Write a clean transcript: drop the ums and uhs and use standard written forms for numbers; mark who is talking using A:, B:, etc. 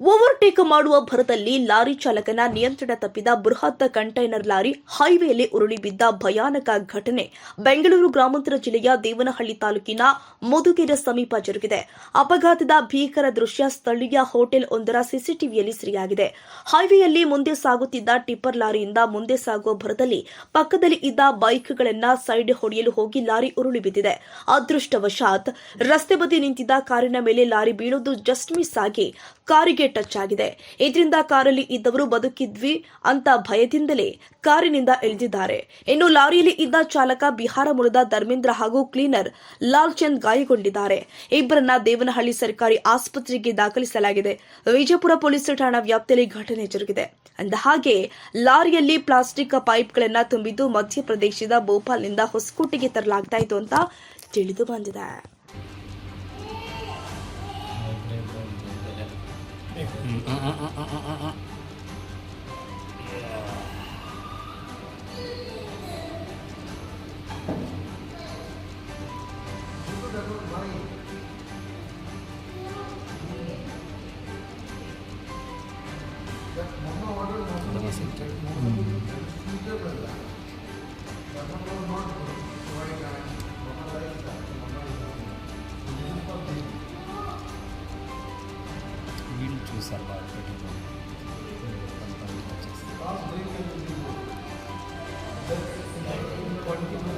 A: Overtake ಮಾಡುವ ಭರದಲ್ಲಿ lorry ಚಾಲಕನ ನಿಯಂತ್ರಣ ತಪ್ಪಿದ ಬೃಹತ್ ಕಂಟೈನರ್ ಲಾರಿ ಹೈವೇಯಲ್ಲಿ ಉರುಳಿ ಬಿದ್ದ ಭಯಾನಕ ಘಟನೆ ಬೆಂಗಳೂರು ಗ್ರಾಮಾಂತರ ಜಿಲ್ಲೆಯ ದೇವನಹಳ್ಳಿ ತಾಲೂಕಿನ ಮುದುಗೆರೆ ಸಮೀಪ ಜರುಗಿದೆ. ಅಪಘಾತದ ಭೀಕರ ದೃಶ್ಯ ಸ್ಥಳೀಯ ಹೋಟೆಲ್ ಒಂದರ ಸಿಸಿಟಿವಿಯಲ್ಲಿ ಸೆರೆಯಾಗಿದೆ. ಹೈವೇಯಲ್ಲಿ ಮುಂದೆ ಸಾಗುತ್ತಿದ್ದ ಟಿಪ್ಪರ್ ಲಾರಿಯಿಂದ ಮುಂದೆ ಸಾಗುವ ಭರದಲ್ಲಿ ಪಕ್ಕದಲ್ಲಿ ಇದ್ದ ಬೈಕ್ಗಳನ್ನ ಸೈಡ್ ಹೊಡೆಯಲು ಹೋಗಿ ಲಾರಿ ಉರುಳಿ ಬಿದ್ದಿದೆ. ಅದೃಷ್ಟವಶಾತ್ ರಸ್ತೆ ಬದಿ ನಿಂತಿದ್ದ ಕಾರಿನ ಮೇಲೆ ಲಾರಿ ಬೀಳುವುದು ಜಸ್ಟ್ ಮಿಸ್ ಆಗಿ ಕಾರಿಗೆ ಟಚ್ ಆಗಿದೆ. ಇದರಿಂದ ಕಾರಲ್ಲಿ ಇದ್ದವರು ಬದುಕಿದ್ವಿ ಅಂತ ಭಯದಿಂದಲೇ ಕಾರಿನಿಂದ ಇಳಿದಿದ್ದಾರೆ. ಇನ್ನು ಲಾರಿಯಲ್ಲಿ ಇದ್ದ ಚಾಲಕ ಬಿಹಾರ ಮೂಲದ ಧರ್ಮೇಂದ್ರ ಹಾಗೂ ಕ್ಲೀನರ್ ಲಾಲ್ ಚಂದ್ ಗಾಯಗೊಂಡಿದ್ದಾರೆ. ಇಬ್ಬರನ್ನ ದೇವನಹಳ್ಳಿ ಸರ್ಕಾರಿ ಆಸ್ಪತ್ರೆಗೆ ದಾಖಲಿಸಲಾಗಿದೆ. ವಿಜಯಪುರ ಪೊಲೀಸ್ ಠಾಣಾ ವ್ಯಾಪ್ತಿಯಲ್ಲಿ ಘಟನೆ ಜರುಗಿದೆ. ಅಂದಹಾಗೆ ಲಾರಿಯಲ್ಲಿ ಪ್ಲಾಸ್ಟಿಕ್ ಪೈಪ್ಗಳನ್ನ ತುಂಬಿದ್ದು ಮಧ್ಯಪ್ರದೇಶದ ಭೋಪಾಲ್ನಿಂದ ಹೊಸಕೋಟೆಗೆ ತರಲಾಗ್ತಾ ಇತ್ತು ಅಂತ ತಿಳಿದು ಬಂದಿದೆ.
B: వీళ్ళు చూసారు